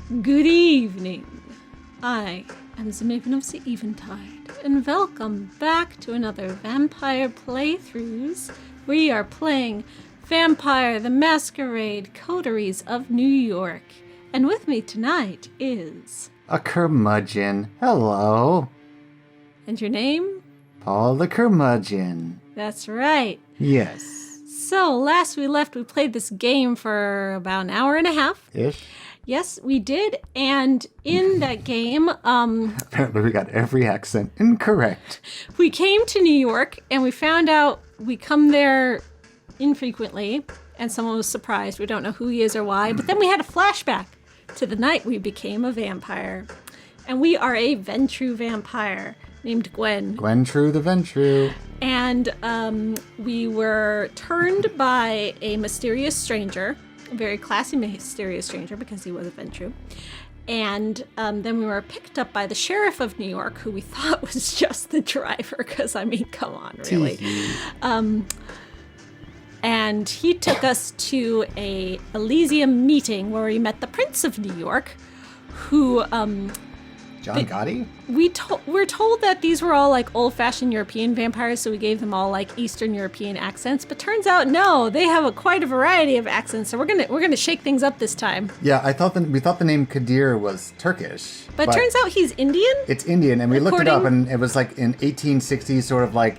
Good evening. I am the Maven of the Eventide, and welcome back to another Vampire Playthroughs. We are playing Vampire the Masquerade Coteries of New York. And with me tonight is... A curmudgeon. Hello. And your name? Paul the curmudgeon. That's right. Yes. So, last we left, we played this game for about an hour and a half. Ish. Yes, we did. And in that game, Apparently we got every accent incorrect. we came to New York and we found out we come there infrequently. And someone was surprised. We don't know who he is or why. But then we had a flashback to the night we became a vampire. And we are a Ventru vampire named Gwen. Gwen-True the Ventru. And we were turned by a mysterious stranger, a very classy mysterious stranger because he was a Ventru. And then we were picked up by the sheriff of New York, who we thought was just the driver, because, I mean, come on, really. And he took us to a Elysium meeting where we met the Prince of New York, who... John Gotti? We're told that these were all like old-fashioned European vampires, so we gave them all like Eastern European accents. But turns out, no, they have quite a variety of accents. So we're gonna shake things up this time. Yeah, we thought the name Kadir was Turkish. But turns out he's Indian. It's Indian, and we looked it up, and it was like in 1860s, sort of like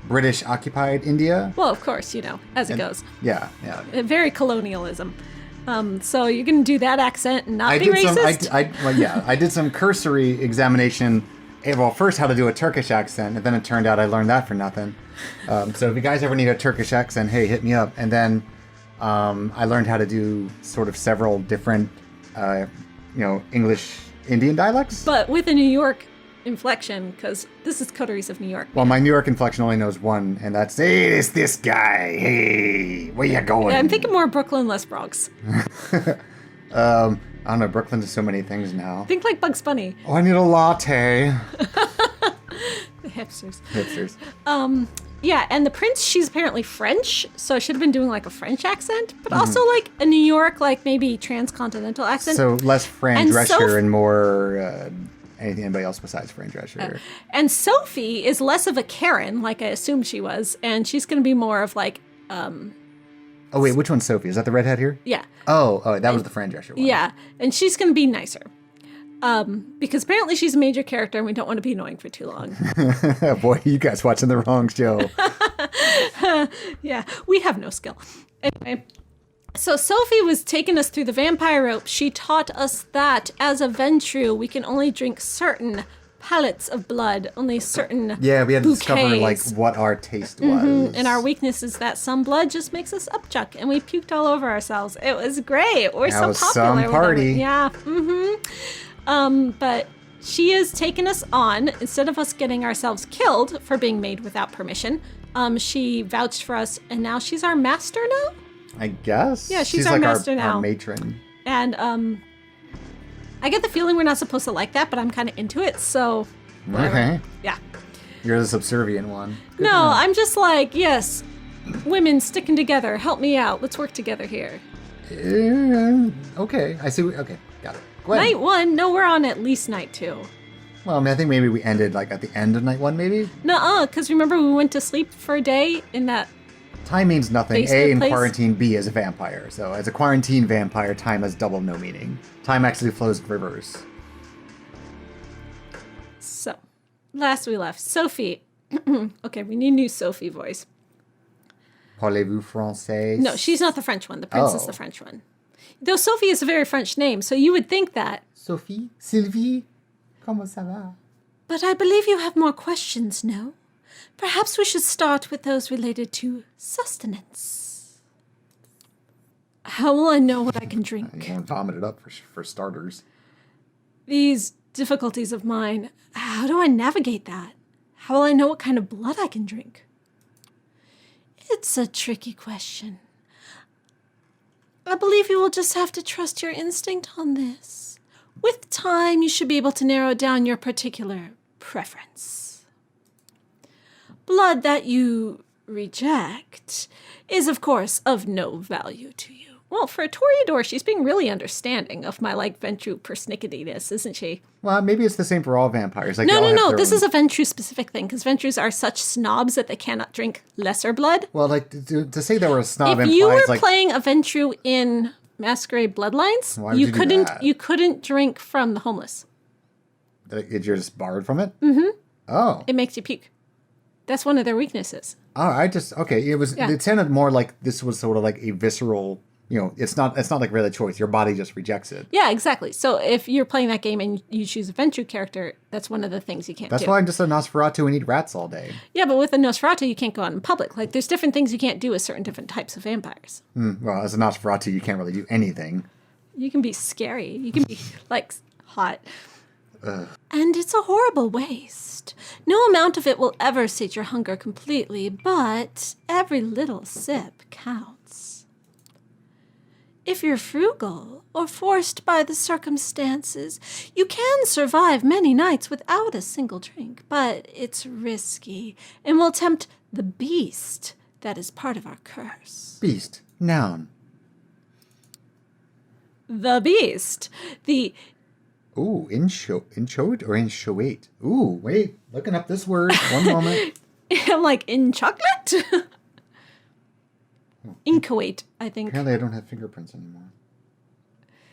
British occupied India. Well, of course, as it goes. Yeah. Very colonialism. So you're going to do that accent and not be racist? I did some cursory examination. Well, first how to do a Turkish accent, and then it turned out I learned that for nothing. So if you guys ever need a Turkish accent, hey, hit me up. And then I learned how to do sort of several different, English Indian dialects. But with a New York inflection, because this is Coteries of New York. Well, my New York inflection only knows one, and that's, hey, it's this guy. Hey, where you going? Yeah, I'm thinking more Brooklyn, less Bronx. I don't know, Brooklyn does so many things now. Think like Bugs Bunny. Oh, I need a latte. The hipsters. Yeah, and the prince, she's apparently French, so I should have been doing like a French accent, but also like a New York, like maybe transcontinental accent. So less Fran Drescher and more... anybody else besides Fran Drescher. And Sophie is less of a Karen, like I assumed she was, and she's going to be more of like... Oh, wait, which one's Sophie? Is that the redhead here? Yeah. Oh, that was the Fran Drescher one. Yeah, and she's going to be nicer. Because apparently she's a major character and we don't want to be annoying for too long. Boy, you guys watching the wrong show. Yeah, we have no skill. Anyway... So Sophie was taking us through the vampire ropes. She taught us that as a Ventru, we can only drink certain pallets of blood, only certain Yeah, we had to bouquets. discover like what our taste was. And our weakness is that some blood just makes us upchuck, and we puked all over ourselves. It was great. We're so popular. Some party. Yeah. But she is taking us on, instead of us getting ourselves killed for being made without permission. She vouched for us, and now she's our master now? I guess. Yeah, she's our like master now. Our matron. And I get the feeling we're not supposed to like that, but I'm kind of into it, so whatever. Okay. Yeah. You're the subservient one. Good No, I'm just like, yes, women sticking together, help me out. Let's work together here. Okay, I see. Okay, got it. Go ahead. Night 1? No, we're on at least night 2. Well, I mean, I think maybe we ended like at the end of night 1, maybe? Nuh-uh, because remember we went to sleep for a day in that... Time means nothing. Basement A in place? quarantine, B as a vampire. So as a quarantine vampire, time has double no meaning. Time actually flows in reverse. So, last we left, Sophie. Okay, we need a new Sophie voice. Parlez-vous français? No, she's not the French one. The prince is the French one. Though Sophie is a very French name, so you would think that. Sophie? Sylvie? Comment ça va? But I believe you have more questions, no? Perhaps we should start with those related to sustenance. How will I know what I can drink? You can't vomit it up for starters. These difficulties of mine, how do I navigate that? How will I know what kind of blood I can drink? It's a tricky question. I believe you will just have to trust your instinct on this. With time, you should be able to narrow down your particular preference. Blood that you reject is, of course, of no value to you. Well, for a Toreador, she's being really understanding of my, like, Ventru persnicketyness, isn't she? Well, maybe it's the same for all vampires. Like, No. This is a Ventru-specific thing, because Ventrus are such snobs that they cannot drink lesser blood. Well, like, to say they were a snob If implies, you were like... playing a Ventru in Masquerade Bloodlines, Why would you do that? you couldn't drink from the homeless. You're just barred from it? Mm-hmm. Oh. It makes you puke. That's one of their weaknesses. Oh, okay. It sounded more like this was sort of like a visceral, it's not like really a choice. Your body just rejects it. Yeah, exactly. So if you're playing that game and you choose a Ventru character, that's one of the things you can't do. That's why I'm just a Nosferatu and eat rats all day. Yeah, but with a Nosferatu, you can't go out in public. Like, there's different things you can't do with certain different types of vampires. Well, as a Nosferatu, you can't really do anything. You can be scary. You can be, like, hot. And it's a horrible waste. No amount of it will ever sate your hunger completely, but every little sip counts. If you're frugal or forced by the circumstances, you can survive many nights without a single drink, but it's risky and will tempt the beast that is part of our curse. Beast. Noun. The beast. The... Ooh, inchoate or inchoate? Ooh, wait, looking up this word. One moment. I'm like, in chocolate? Inchoate, I think. Apparently I don't have fingerprints anymore.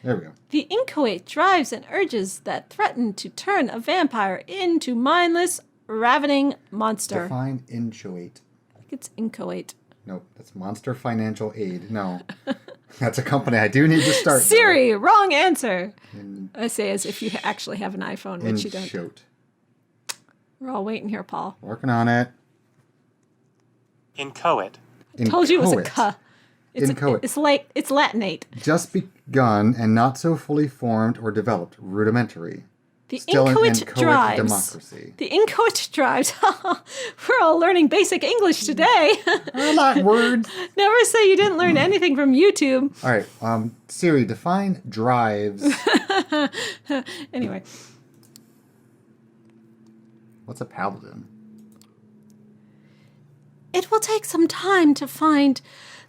There we go. The inchoate drives and urges that threaten to turn a vampire into mindless, ravening monster. Define inchoate. I think it's inchoate. Nope, that's Monster Financial Aid. No. That's a company I do need to start. Siri, wrong answer. I say as if you actually have an iPhone, which you don't. Inchoate. We're all waiting here, Paul. Working on it. Inchoate. I told you it was a Inchoate. K. It's it's Latinate. Just begun and not so fully formed or developed. Rudimentary. The Still inchoate inchoate drives. democracy. The inchoate drives. We're all learning basic English today. I like words. Never say you didn't learn anything from YouTube. All right, Siri, define drives. Anyway. What's a paladin? It will take some time to find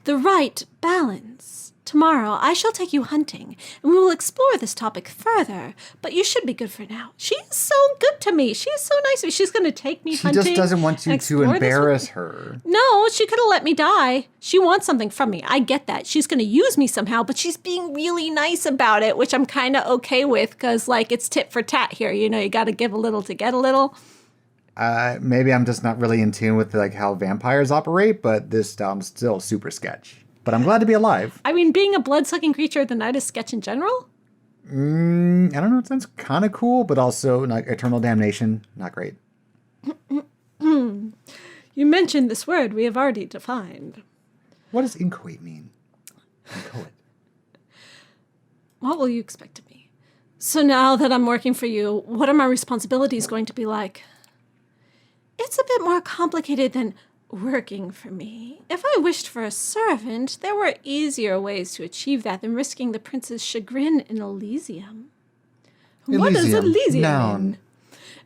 the right balance. Tomorrow, I shall take you hunting, and we will explore this topic further, but you should be good for now. She is so good to me. She is so nice. She's going to take me hunting. She just doesn't want you to embarrass her. No, she could have let me die. She wants something from me. I get that. She's going to use me somehow, but she's being really nice about it, which I'm kind of okay with, because, like, it's tit for tat here. You got to give a little to get a little. Maybe I'm just not really in tune with like how vampires operate, but this still super sketch. But I'm glad to be alive. I mean, being a blood-sucking creature of the night is sketch in general? I don't know. It sounds kind of cool, but also like eternal damnation, not great. You mentioned this word we have already defined. What does inchoate mean? Inchoate. What will you expect of me? So now that I'm working for you, what are my responsibilities going to be like? It's a bit more complicated than working for me. If I wished for a servant, there were easier ways to achieve that than risking the prince's chagrin in Elysium. What is Elysium? Noun.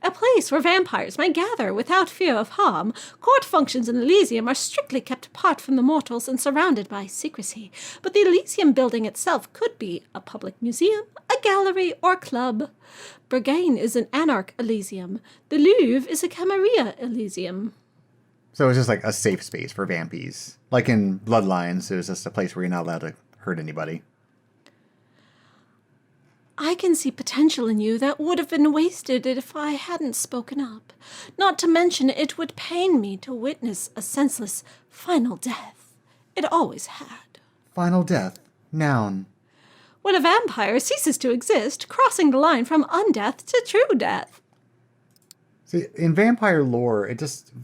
A place where vampires might gather without fear of harm. Court functions in Elysium are strictly kept apart from the mortals and surrounded by secrecy. But the Elysium building itself could be a public museum, a gallery, or club. Berghain is an anarch Elysium. The Louvre is a Camarilla Elysium. So it's just like a safe space for vampies. Like in Bloodlines, it was just a place where you're not allowed to hurt anybody. I can see potential in you that would have been wasted if I hadn't spoken up. Not to mention it would pain me to witness a senseless final death. It always had. Final death. Noun. When a vampire ceases to exist, crossing the line from undeath to true death. See, in vampire lore,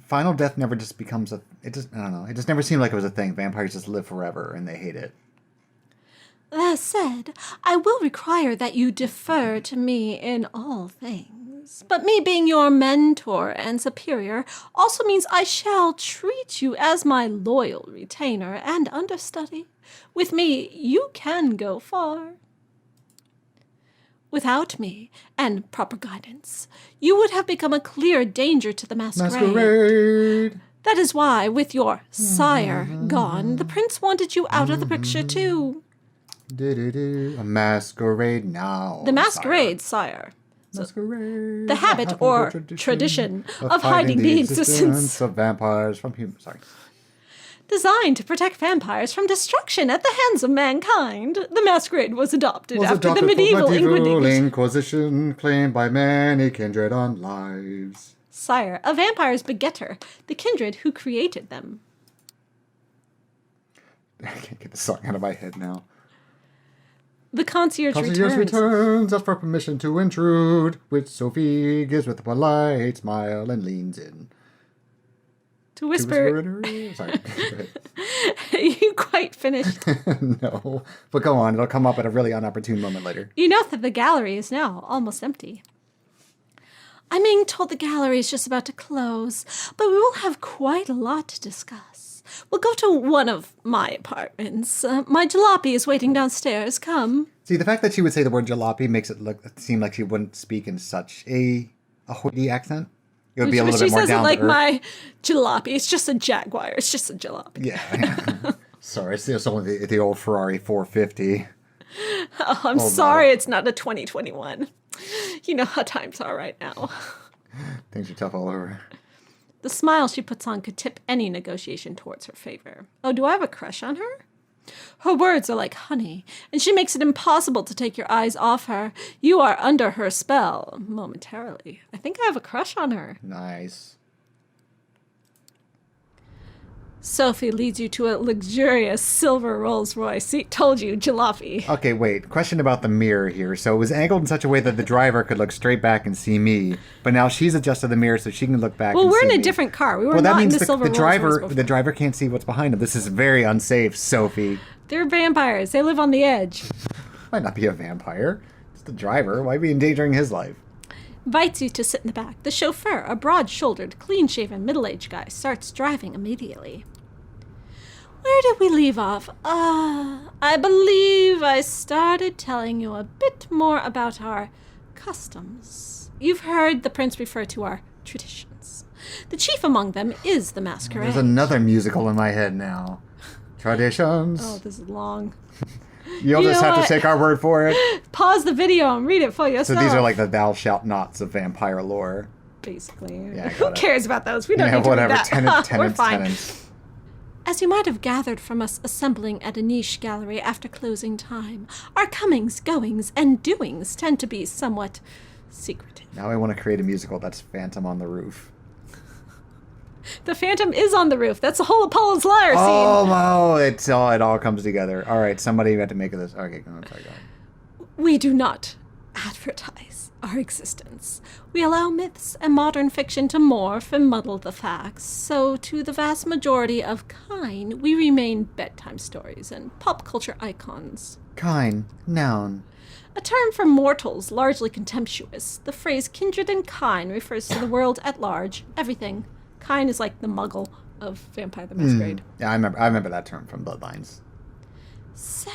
final death never just becomes I don't know. It just never seemed like it was a thing. Vampires just live forever and they hate it. That said, I will require that you defer to me in all things. But me being your mentor and superior also means I shall treat you as my loyal retainer and understudy. With me, you can go far. Without me and proper guidance, you would have become a clear danger to the masquerade. That is why, with your sire gone, the prince wanted you out of the picture too. A masquerade now. The masquerade, sire. Masquerade. The habit or tradition of hiding the existence of vampires from humans. Sorry. Designed to protect vampires from destruction at the hands of mankind, the masquerade was adopted after the medieval Inquisition, claimed by many kindred on lives. Sire, a vampire's begetter, the kindred who created them. I can't get the song out of my head now. The concierge returns, asks for permission to intrude, which Sophie gives with a polite smile and leans in. To whisper. Sorry. You quite finished. No, but go on. It'll come up at a really unopportune moment later. You note that the gallery is now almost empty. I'm being told the gallery is just about to close, but we will have quite a lot to discuss. We'll go to one of my apartments. My jalopy is waiting downstairs. Come. See, the fact that she would say the word jalopy makes it seem like she wouldn't speak in such a hoity accent. It would be a little bit more down to earth. She says it like my jalopy. It's just a Jaguar. It's just a jalopy. Yeah. Sorry, it's only the old Ferrari 450. Oh, I'm sorry it's not a 2021. You know how times are right now. Things are tough all over. The smile she puts on could tip any negotiation towards her favor. Oh, do I have a crush on her? Her words are like honey, and she makes it impossible to take your eyes off her. You are under her spell, momentarily. I think I have a crush on her. Nice. Sophie leads you to a luxurious silver Rolls Royce. Told you, jalopy. Okay, wait. Question about the mirror here. So it was angled in such a way that the driver could look straight back and see me, but now she's adjusted the mirror so she can look back and see me. Well, we're in a different car. We were not in the silver Rolls Royce before. The driver can't see what's behind him. This is very unsafe, Sophie. They're vampires. They live on the edge. Might not be a vampire. It's the driver. Why be endangering his life? Invites you to sit in the back. The chauffeur, a broad-shouldered, clean-shaven, middle-aged guy, starts driving immediately. Where did we leave off? I believe I started telling you a bit more about our customs. You've heard the prince refer to our traditions. The chief among them is the masquerade. There's another musical in my head now. Traditions. Oh, this is long. You'll just have to take our word for it. Pause the video and read it for yourself. So these are like the thou shalt nots of vampire lore. Basically. Yeah, who cares about those? We don't need to whatever. read that. We're fine. Tenants. As you might have gathered from us assembling at a niche gallery after closing time, our comings, goings, and doings tend to be somewhat secretive. Now I want to create a musical that's Phantom on the Roof. The Phantom is on the roof. That's the whole Apollo's Lyre scene. Oh, it all comes together. All right, somebody had to make this. Okay, go on. We do not advertise our existence. We allow myths and modern fiction to morph and muddle the facts. So to the vast majority of kind, we remain bedtime stories and pop culture icons. Kind, noun. A term for mortals largely contemptuous. The phrase kindred and kind refers to the world at large, everything. Kind is like the muggle of Vampire the Masquerade. Yeah, I remember that term from Bloodlines. Say,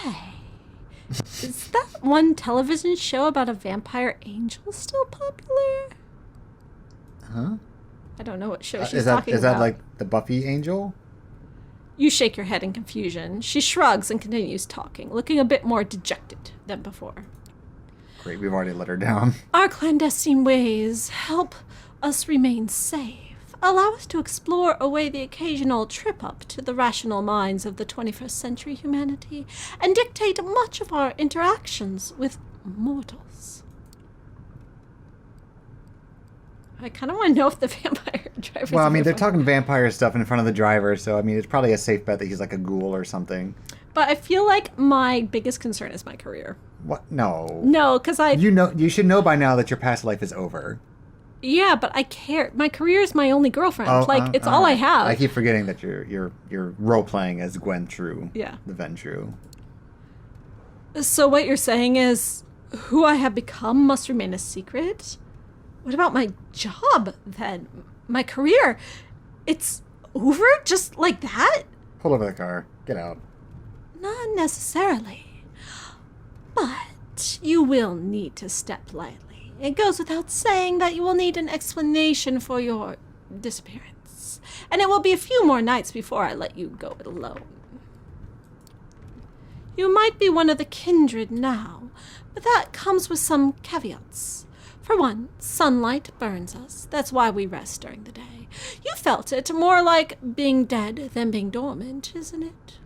is that one television show about a vampire angel still popular? Huh? I don't know what show she's talking about. Is that like the Buffy angel? You shake your head in confusion. She shrugs and continues talking, looking a bit more dejected than before. Great, we've already let her down. Our clandestine ways help us remain safe. Allow us to explore away the occasional trip up to the rational minds of the 21st century humanity and dictate much of our interactions with mortals. I kind of want to know if the vampire driver. Well, I mean, they're talking vampire stuff in front of the driver, so I mean, it's probably a safe bet that he's like a ghoul or something. But I feel like my biggest concern is my career. What? No. No, because You should know by now that your past life is over. Yeah, but I care. My career is my only girlfriend. It's all I have. I keep forgetting that you're role playing as Gwen True. Yeah. The Ven True. So what you're saying is, who I have become must remain a secret? What about my job then? My career? It's over just like that? Pull over the car. Get out. Not necessarily. But you will need to step lightly. It goes without saying that you will need an explanation for your disappearance. And it will be a few more nights before I let you go it alone. You might be one of the kindred now, but that comes with some caveats. For one, sunlight burns us. That's why we rest during the day. You felt it, more like being dead than being dormant, isn't it?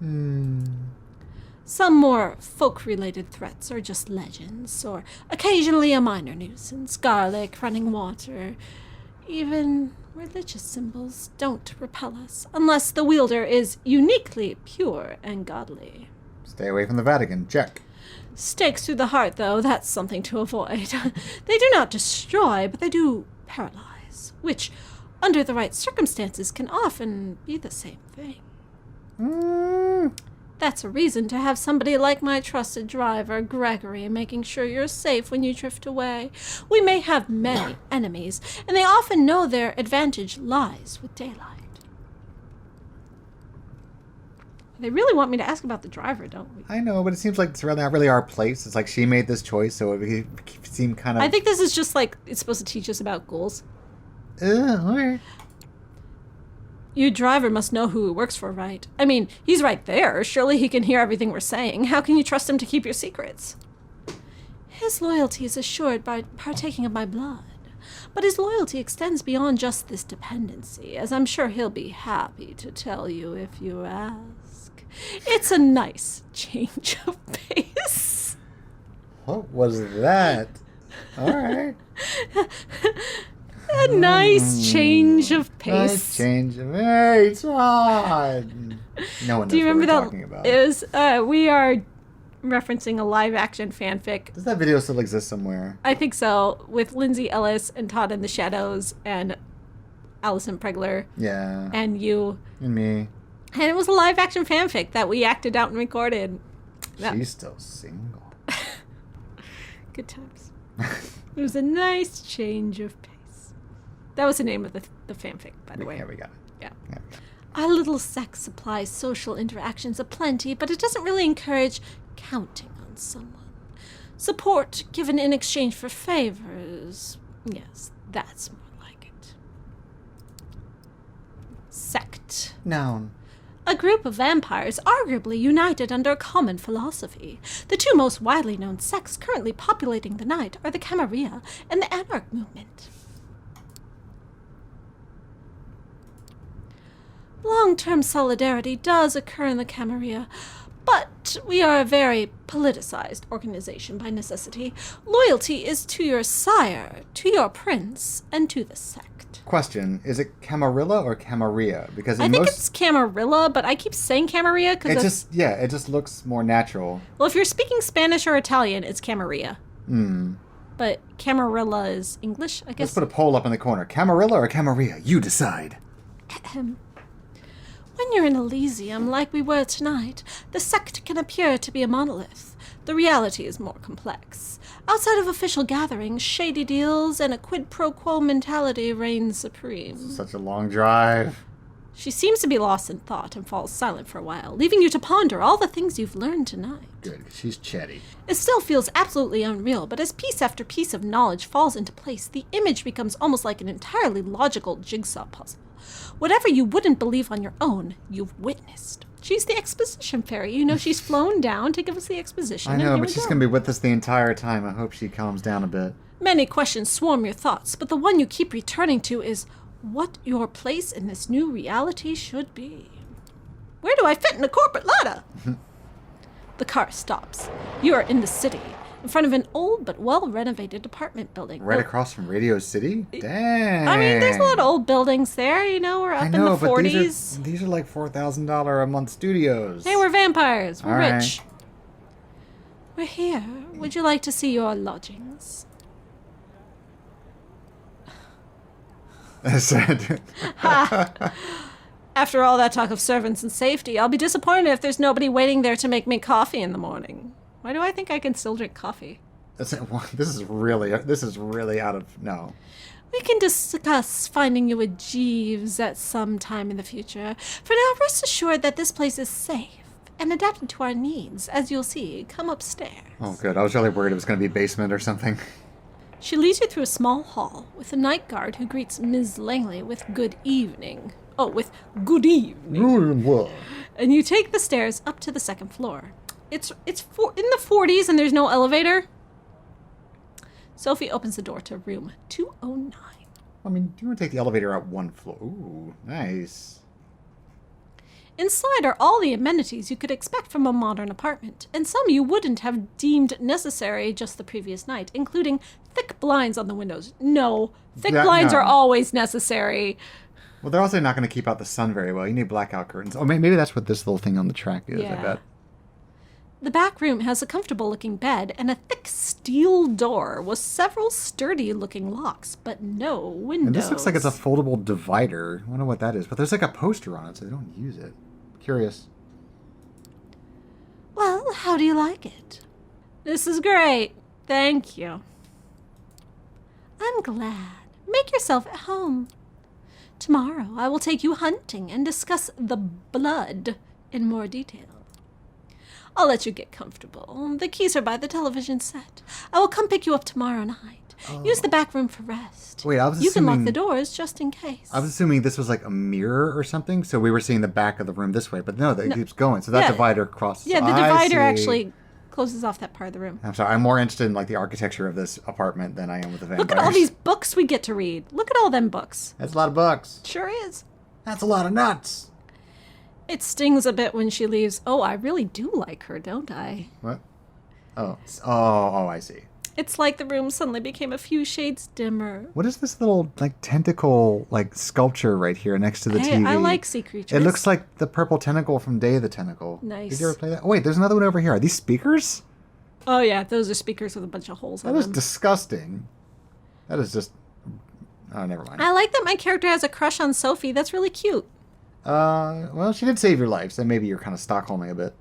Some more folk-related threats are just legends, or occasionally a minor nuisance, garlic, running water. Even religious symbols don't repel us, unless the wielder is uniquely pure and godly. Stay away from the Vatican. Check. Stakes through the heart, though, that's something to avoid. They do not destroy, but they do paralyze, which, under the right circumstances, can often be the same thing. That's a reason to have somebody like my trusted driver, Gregory, making sure you're safe when you drift away. We may have many enemies, and they often know their advantage lies with daylight. They really want me to ask about the driver, don't we? I know, but it seems like it's really not really our place. It's like she made this choice, so it would seem kind of... I think this is just like, it's supposed to teach us about ghouls. Okay. Your driver must know who he works for, right? I mean, he's right there. Surely he can hear everything we're saying. How can you trust him to keep your secrets? His loyalty is assured by partaking of my blood. But his loyalty extends beyond just this dependency, as I'm sure he'll be happy to tell you if you ask. It's a nice change of pace. What was that? All right. A nice change of pace. Nice change of pace. On. No one knows Do you what remember we're that? talking about. It was, we are referencing a live-action fanfic. Does that video still exist somewhere? I think so, with Lindsay Ellis and Todd in the Shadows and Alison Pregler. Yeah. And you. And me. And it was a live-action fanfic that we acted out and recorded. She's still single. Good times. It was a nice change of pace. That was the name of the fanfic, by the way. Yeah, we got it. Yeah. Yeah. Our little sex supplies social interactions aplenty, but it doesn't really encourage counting on someone. Support given in exchange for favors. Yes, that's more like it. Sect. Noun. A group of vampires arguably united under a common philosophy. The two most widely known sects currently populating the night are the Camarilla and the Anarch movement. Long-term solidarity does occur in the Camarilla, but we are a very politicized organization by necessity. Loyalty is to your sire, to your prince, and to the sect. Question: is it Camarilla or Camarilla? Because I think it's Camarilla, but I keep saying Camarilla because it just looks more natural. Well, if you're speaking Spanish or Italian, it's Camarilla. But Camarilla is English, I guess. Let's put a poll up in the corner: Camarilla or Camarilla? You decide. When you're in Elysium, like we were tonight, the sect can appear to be a monolith. The reality is more complex. Outside of official gatherings, shady deals and a quid pro quo mentality reign supreme. Such a long drive. She seems to be lost in thought and falls silent for a while, leaving you to ponder all the things you've learned tonight. Good, she's chatty. It still feels absolutely unreal, but as piece after piece of knowledge falls into place, the image becomes almost like an entirely logical jigsaw puzzle. Whatever you wouldn't believe on your own, you've witnessed. She's the exposition fairy. You know, she's flown down to give us the exposition. I know, but she's going to be with us the entire time. I hope she calms down a bit. Many questions swarm your thoughts, but the one you keep returning to is what your place in this new reality should be. Where do I fit in a corporate ladder? The car stops. You are in the city, in front of an old but well-renovated apartment building. Right across from Radio City? Dang. I mean, there's a lot of old buildings there, you know, we're up in the 40s. But these are like $4,000 a month studios. Hey, we're vampires. We're All right. rich. We're here. Would you like to see your lodgings? After all that talk of servants and safety, I'll be disappointed if there's nobody waiting there to make me coffee in the morning. Why do I think I can still drink coffee? This is really out of... No. We can discuss finding you a Jeeves at some time in the future. For now, rest assured that this place is safe and adapted to our needs. As you'll see, come upstairs. Oh, good. I was really worried it was going to be a basement or something. She leads you through a small hall with a night guard who greets Ms. Langley with good evening. Oh, with good evening. And you take the stairs up to the second floor. in the 40s and there's no elevator. Sophie opens the door to room 209. I mean, do you want to take the elevator out one floor? Ooh, nice. Inside are all the amenities you could expect from a modern apartment, and some you wouldn't have deemed necessary just the previous night, including thick blinds on the windows. No, thick blinds are always necessary. Well, they're also not going to keep out the sun very well. You need blackout curtains. Oh, maybe that's what this little thing on the track is, I bet. The back room has a comfortable-looking bed and a thick steel door with several sturdy-looking locks, but no windows. And this looks like it's a foldable divider. I wonder what that is, but there's like a poster on it, so they don't use it. Curious. Well, how do you like it? This is great. Thank you. I'm glad. Make yourself at home. Tomorrow I will take you hunting and discuss the blood in more detail. I'll let you get comfortable. The keys are by the television set. I will come pick you up tomorrow night. Use the back room for rest. Wait, I was You assuming... can lock the doors just in case. I was assuming this was like a mirror or something, so we were seeing the back of the room this way, but no, that keeps going. So that divider crosses. Yeah, the divider actually closes off that part of the room. I'm sorry, I'm more interested in like the architecture of this apartment than I am with the vampires. Look at all these books we get to read. Look at all them books. That's a lot of books. Sure is. That's a lot of nuts. It stings a bit when she leaves. Oh, I really do like her, don't I? What? Oh, I see. It's like the room suddenly became a few shades dimmer. What is this little like tentacle like sculpture right here next to the TV? I like sea creatures. It looks like the purple tentacle from Day of the Tentacle. Nice. Did you ever play that? Oh, wait, there's another one over here. Are these speakers? Oh yeah, those are speakers with a bunch of holes in them. That is disgusting. That is just... Oh, never mind. I like that my character has a crush on Sophie. That's really cute. Well, she did save your life, so maybe you're kind of Stockholming a bit.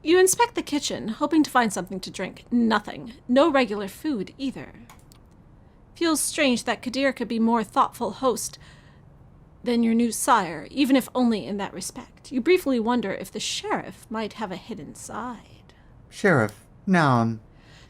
You inspect the kitchen, hoping to find something to drink. Nothing. No regular food, either. Feels strange that Kadir could be more thoughtful host than your new sire, even if only in that respect. You briefly wonder if the sheriff might have a hidden side. Sheriff. Noun.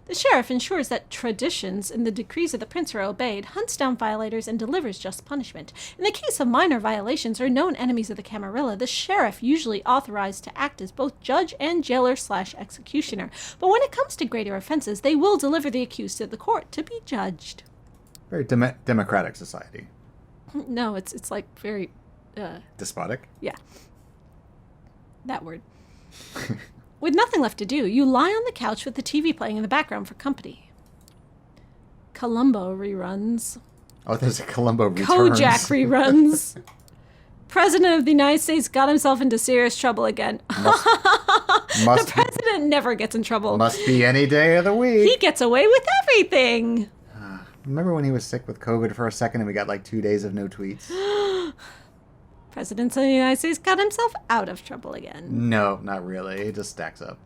The sheriff ensures that traditions and the decrees of the prince are obeyed, hunts down violators, and delivers just punishment. In the case of minor violations or known enemies of the Camarilla, the sheriff usually authorized to act as both judge and jailer/executioner. But when it comes to greater offenses, they will deliver the accused to the court to be judged. Very democratic society. No, it's like very... Despotic? Yeah. That word. With nothing left to do, you lie on the couch with the TV playing in the background for company. Columbo reruns. Oh, there's a Columbo Returns. Kojak reruns. President of the United States got himself into serious trouble again. The president never gets in trouble. Must be any day of the week. He gets away with everything. Remember when he was sick with COVID for a second and we got like 2 days of no tweets? President of the United States got himself out of trouble again. No, not really. It just stacks up.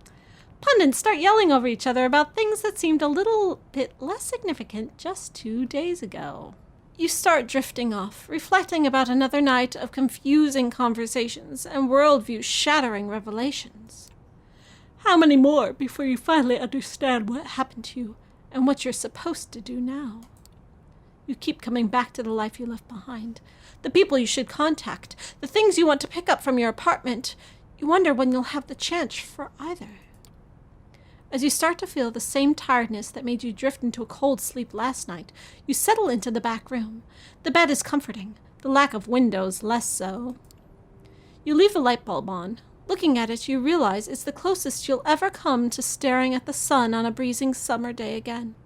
Pundits start yelling over each other about things that seemed a little bit less significant just 2 days ago. You start drifting off, reflecting about another night of confusing conversations and worldview-shattering revelations. How many more before you finally understand what happened to you and what you're supposed to do now? You keep coming back to the life you left behind, the people you should contact, the things you want to pick up from your apartment. You wonder when you'll have the chance for either. As you start to feel the same tiredness that made you drift into a cold sleep last night, you settle into the back room. The bed is comforting, the lack of windows less so. You leave the light bulb on. Looking at it, you realize it's the closest you'll ever come to staring at the sun on a breezing summer day again.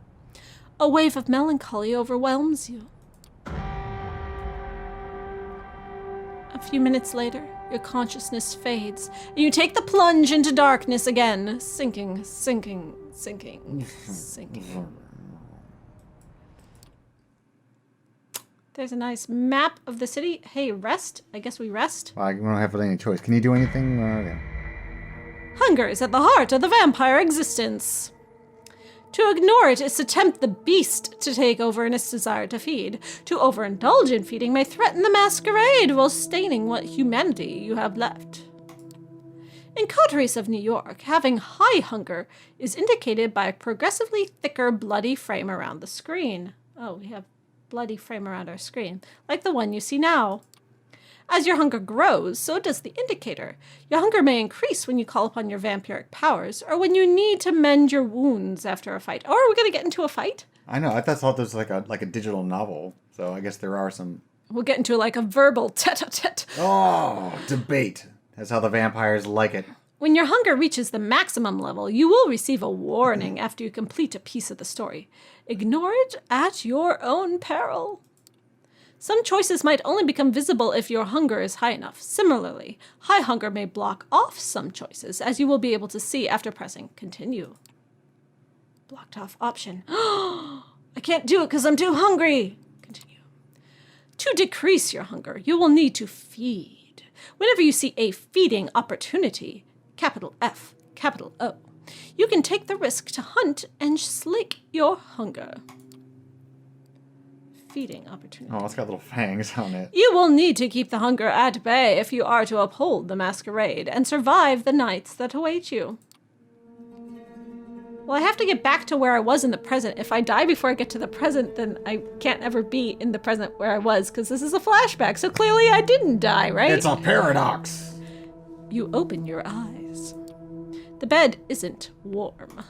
A wave of melancholy overwhelms you. A few minutes later, your consciousness fades, and you take the plunge into darkness again, sinking, sinking, sinking, sinking. There's a nice map of the city. Hey, rest. I guess we rest. Well, I don't have any choice. Can you do anything? Yeah. Hunger is at the heart of the vampire existence. To ignore it is to tempt the beast to take over in its desire to feed. To overindulge in feeding may threaten the masquerade while staining what humanity you have left. In Coteries of New York, having high hunger is indicated by a progressively thicker bloody frame around the screen. Oh, we have bloody frame around our screen, like the one you see now. As your hunger grows, so does the indicator. Your hunger may increase when you call upon your vampiric powers, or when you need to mend your wounds after a fight. Oh, are we going to get into a fight? I know. I thought this was like a digital novel. So I guess there are some... We'll get into like a verbal tete-a-tete. Oh, debate. That's how the vampires like it. When your hunger reaches the maximum level, you will receive a warning after you complete a piece of the story. Ignore it at your own peril. Some choices might only become visible if your hunger is high enough. Similarly, high hunger may block off some choices, as you will be able to see after pressing continue. Blocked off option. I can't do it because I'm too hungry. Continue. To decrease your hunger, you will need to feed. Whenever you see a feeding opportunity, capital F, capital O, you can take the risk to hunt and slake your hunger. Feeding opportunity. Oh, it's got little fangs on it. You will need to keep the hunger at bay if you are to uphold the masquerade and survive the nights that await you. Well, I have to get back to where I was in the present. If I die before I get to the present, then I can't ever be in the present where I was, because this is a flashback, so clearly I didn't die, right? It's a paradox. You open your eyes. The bed isn't warm.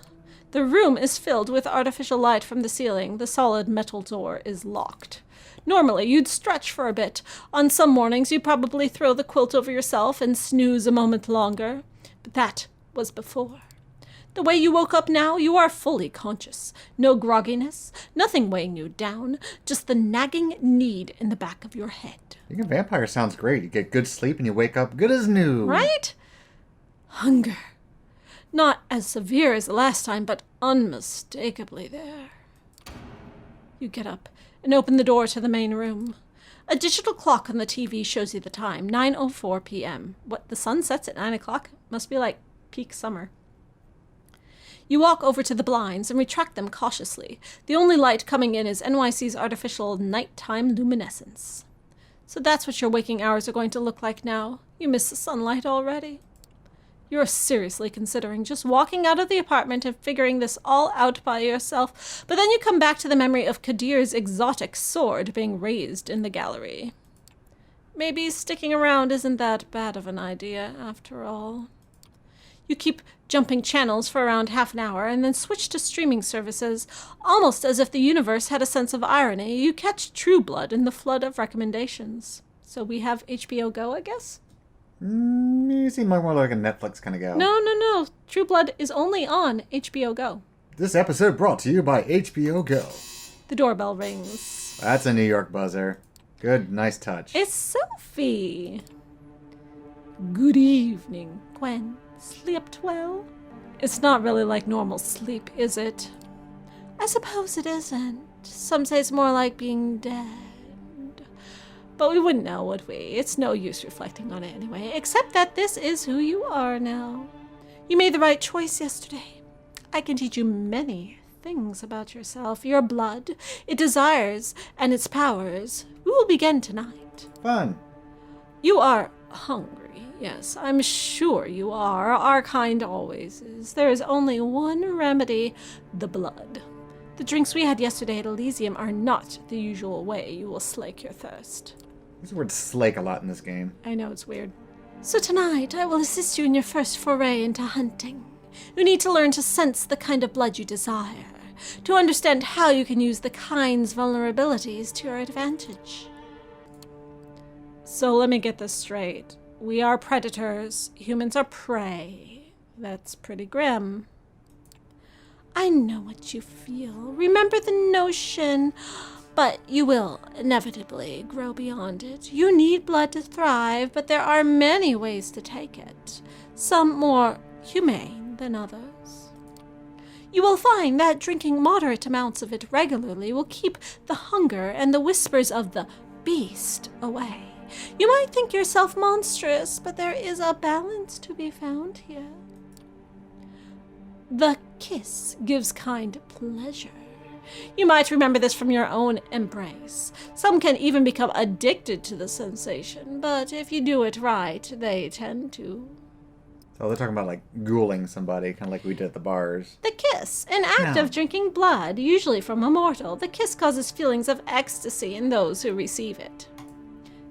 The room is filled with artificial light from the ceiling. The solid metal door is locked. Normally, you'd stretch for a bit. On some mornings, you'd probably throw the quilt over yourself and snooze a moment longer. But that was before. The way you woke up now, you are fully conscious. No grogginess, nothing weighing you down, just the nagging need in the back of your head. Being a vampire sounds great. You get good sleep and you wake up good as new. Right? Hunger. Not as severe as the last time, but unmistakably there. You get up and open the door to the main room. A digital clock on the TV shows you the time, 9:04 p.m. What, the sun sets at 9 o'clock? Must be like peak summer. You walk over to the blinds and retract them cautiously. The only light coming in is NYC's artificial nighttime luminescence. So that's what your waking hours are going to look like now. You miss the sunlight already. You're seriously considering just walking out of the apartment and figuring this all out by yourself, but then you come back to the memory of Kadir's exotic sword being raised in the gallery. Maybe sticking around isn't that bad of an idea, after all. You keep jumping channels for around half an hour and then switch to streaming services. Almost as if the universe had a sense of irony, you catch True Blood in the flood of recommendations. So we have HBO Go, I guess? You seem more like a Netflix kind of gal. No. True Blood is only on HBO Go. This episode brought to you by HBO Go. The doorbell rings. That's a New York buzzer. Good, nice touch. It's Sophie. Good evening, Gwen. Slept well? It's not really like normal sleep, is it? I suppose it isn't. Some say it's more like being dead. But we wouldn't know, would we? It's no use reflecting on it anyway, except that this is who you are now. You made the right choice yesterday. I can teach you many things about yourself, your blood, its desires, and its powers. We will begin tonight. Fun. You are hungry. Yes, I'm sure you are. Our kind always is. There is only one remedy, the blood. The drinks we had yesterday at Elysium are not the usual way you will slake your thirst. There's the word slake a lot in this game. I know, it's weird. So tonight, I will assist you in your first foray into hunting. You need to learn to sense the kind of blood you desire, to understand how you can use the kind's vulnerabilities to your advantage. So let me get this straight. We are predators. Humans are prey. That's pretty grim. I know what you feel. Remember the notion. But you will inevitably grow beyond it. You need blood to thrive, but there are many ways to take it. Some more humane than others. You will find that drinking moderate amounts of it regularly will keep the hunger and the whispers of the beast away. You might think yourself monstrous, but there is a balance to be found here. The kiss gives kind pleasure. You might remember this from your own embrace. Some can even become addicted to the sensation, but if you do it right, they tend to. So they're talking about like ghouling somebody, kind of like we did at the bars. The kiss, an act of drinking blood, usually from a mortal. The kiss causes feelings of ecstasy in those who receive it.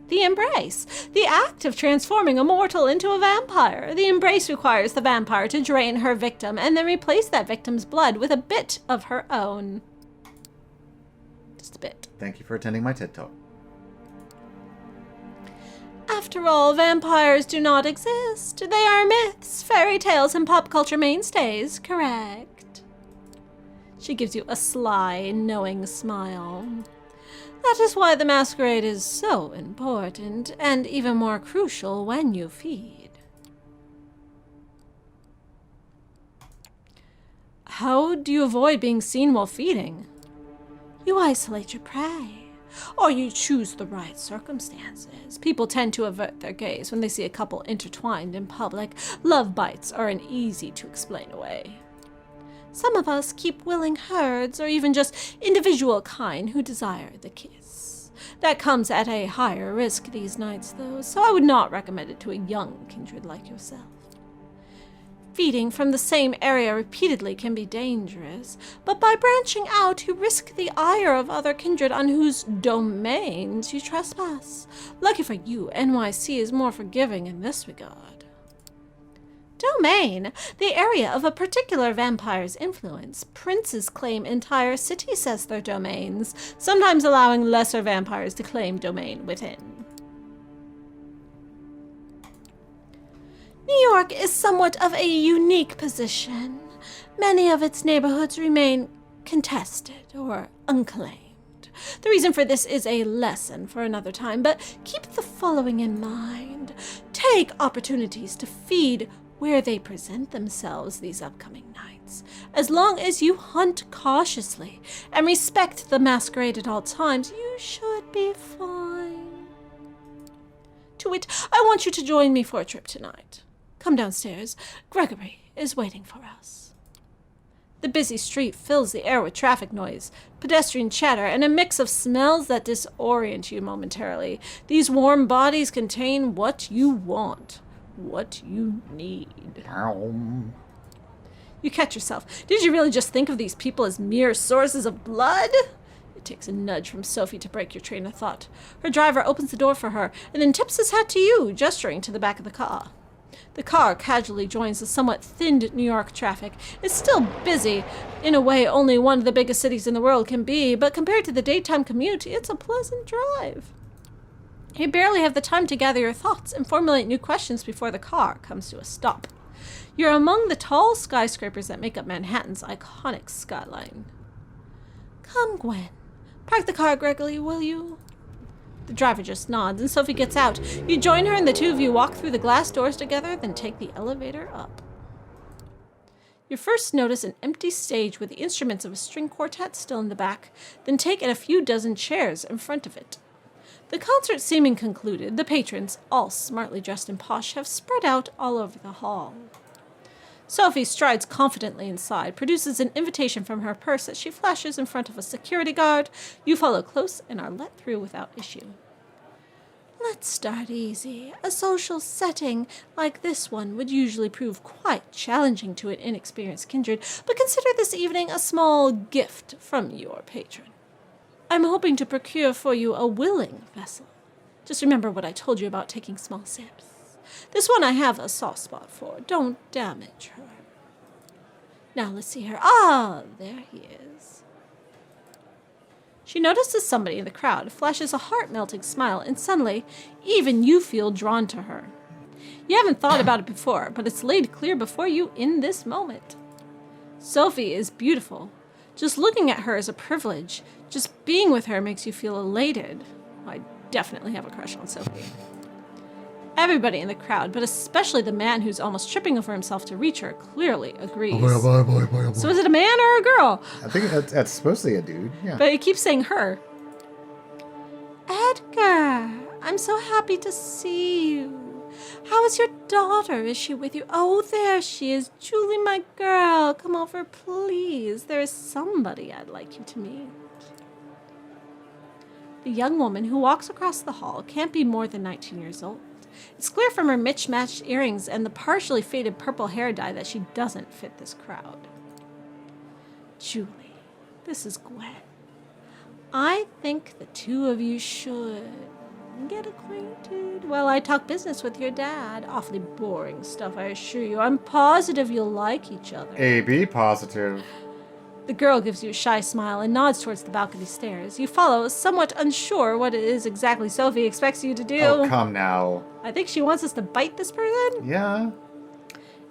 The embrace. The act of transforming a mortal into a vampire. The embrace requires the vampire to drain her victim and then replace that victim's blood with a bit of her own. Just a bit. Thank you for attending my TED Talk. After all, vampires do not exist. They are myths, fairy tales, and pop culture mainstays, correct? She gives you a sly, knowing smile. That is why the masquerade is so important, and even more crucial when you feed. How do you avoid being seen while feeding? You isolate your prey, or you choose the right circumstances. People tend to avert their gaze when they see a couple intertwined in public. Love bites are an easy-to-explain away. Some of us keep willing herds, or even just individual kind who desire the kiss. That comes at a higher risk these nights, though, so I would not recommend it to a young kindred like yourself. Feeding from the same area repeatedly can be dangerous, but by branching out, you risk the ire of other kindred on whose domains you trespass. Lucky for you, NYC is more forgiving in this regard. Domain, the area of a particular vampire's influence. Princes claim entire cities as their domains, sometimes allowing lesser vampires to claim domain within. New York is somewhat of a unique position. Many of its neighborhoods remain contested or unclaimed. The reason for this is a lesson for another time, but keep the following in mind. Take opportunities to feed where they present themselves these upcoming nights. As long as you hunt cautiously and respect the masquerade at all times, you should be fine. To wit, I want you to join me for a trip tonight. Come downstairs. Gregory is waiting for us. The busy street fills the air with traffic noise, pedestrian chatter, and a mix of smells that disorient you momentarily. These warm bodies contain what you want. What you need. You catch yourself. Did you really just think of these people as mere sources of blood? It takes a nudge from Sophie to break your train of thought. Her driver opens the door for her and then tips his hat to you, gesturing to the back of the car. The car casually joins the somewhat thinned New York traffic. It's still busy, in a way only one of the biggest cities in the world can be, but compared to the daytime commute, it's a pleasant drive. You barely have the time to gather your thoughts and formulate new questions before the car comes to a stop. You're among the tall skyscrapers that make up Manhattan's iconic skyline. Come, Gwen. Park the car, Gregory, will you? The driver just nods, and Sophie gets out. You join her, and the two of you walk through the glass doors together, then take the elevator up. You first notice an empty stage with the instruments of a string quartet still in the back, then take in a few dozen chairs in front of it. The concert seeming concluded, the patrons, all smartly dressed and posh, have spread out all over the hall. Sophie strides confidently inside, produces an invitation from her purse that she flashes in front of a security guard. You follow close and are let through without issue. Let's start easy. A social setting like this one would usually prove quite challenging to an inexperienced kindred, but consider this evening a small gift from your patron. I'm hoping to procure for you a willing vessel. Just remember what I told you about taking small sips. This one I have a soft spot for. Don't damage her. Now let's see her. Ah, there he is. She notices somebody in the crowd, flashes a heart-melting smile, and suddenly, even you feel drawn to her. You haven't thought about it before, but it's laid clear before you in this moment. Sophie is beautiful. Just looking at her is a privilege. Just being with her makes you feel elated. I definitely have a crush on Sophie. Everybody in the crowd, but especially the man who's almost tripping over himself to reach her, clearly agrees. So is it a man or a girl? I think that's supposed to be a dude, yeah. But he keeps saying her. Edgar, I'm so happy to see you. How is your daughter? Is she with you? Oh, there she is. Julie, my girl. Come over, please. There is somebody I'd like you to meet. The young woman who walks across the hall can't be more than 19 years old. It's clear from her mismatched earrings and the partially faded purple hair dye that she doesn't fit this crowd. Julie, this is Gwen. I think the two of you should. Get acquainted. Well, I talk business with your dad. Awfully boring stuff, I assure you. I'm positive you'll like each other. AB positive. The girl gives you a shy smile and nods towards the balcony stairs. You follow, somewhat unsure what it is exactly Sophie expects you to do. Oh, come now. I think she wants us to bite this person. Yeah.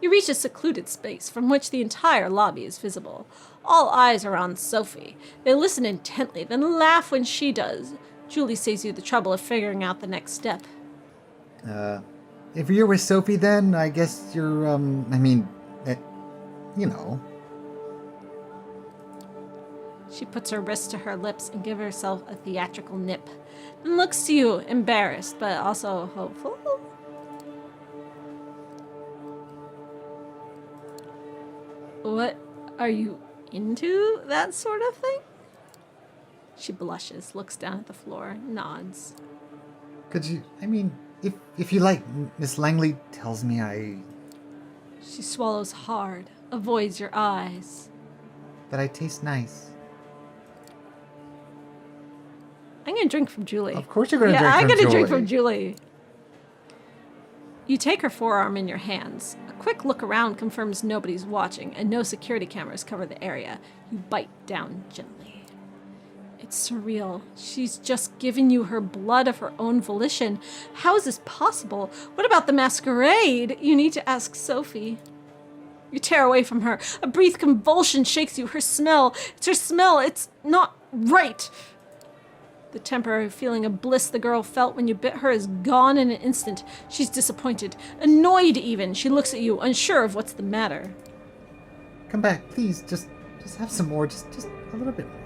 You reach a secluded space from which the entire lobby is visible. All eyes are on Sophie. They listen intently, then laugh when she does. Julie saves you the trouble of figuring out the next step. If you're with Sophie, then I guess you're, you know. She puts her wrist to her lips and gives herself a theatrical nip, and looks to you, embarrassed, but also hopeful. What, are you into that sort of thing? She blushes, looks down at the floor, nods. Could you, if you like, Miss Langley tells me She swallows hard, avoids your eyes. that I taste nice. I'm gonna drink from Julie. Of course you're gonna drink I'm from gonna Julie. drink from Julie. You take her forearm in your hands. A quick look around confirms nobody's watching, and no security cameras cover the area. You bite down gently. It's surreal. She's just given you her blood of her own volition. How is this possible? What about the masquerade? You need to ask Sophie. You tear away from her. A brief convulsion shakes you. Her smell. It's her smell. It's not right. The temporary feeling of bliss the girl felt when you bit her is gone in an instant. She's disappointed, annoyed even. She looks at you, unsure of what's the matter. Come back, please. Just have some more. Just a little bit more.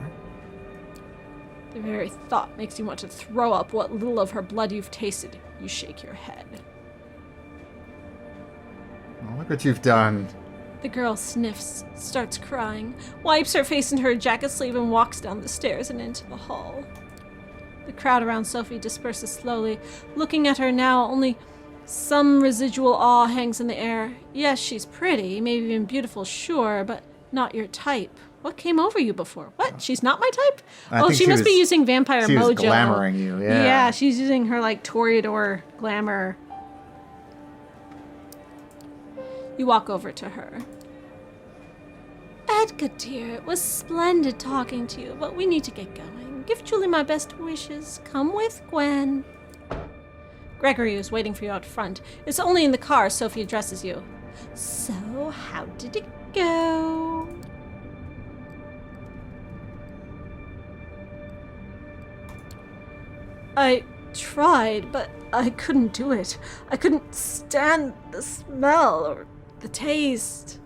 The very thought makes you want to throw up what little of her blood you've tasted. You shake your head. Oh, look what you've done. The girl sniffs, starts crying, wipes her face into her jacket sleeve and walks down the stairs and into the hall. The crowd around Sophie disperses slowly. Looking at her now, only some residual awe hangs in the air. Yes, she's pretty, maybe even beautiful, sure, but not your type. What came over you before? What? She's not my type? I Oh, think she must be using vampire she was mojo. glamoring you, yeah. Yeah, she's using her, Toreador glamour. You walk over to her. Edgar, dear, it was splendid talking to you, but we need to get going. Give Julie my best wishes. Come with Gwen. Gregory is waiting for you out front. It's only in the car Sophie addresses you. So, how did it go? I tried, but I couldn't do it. I couldn't stand the smell or the taste.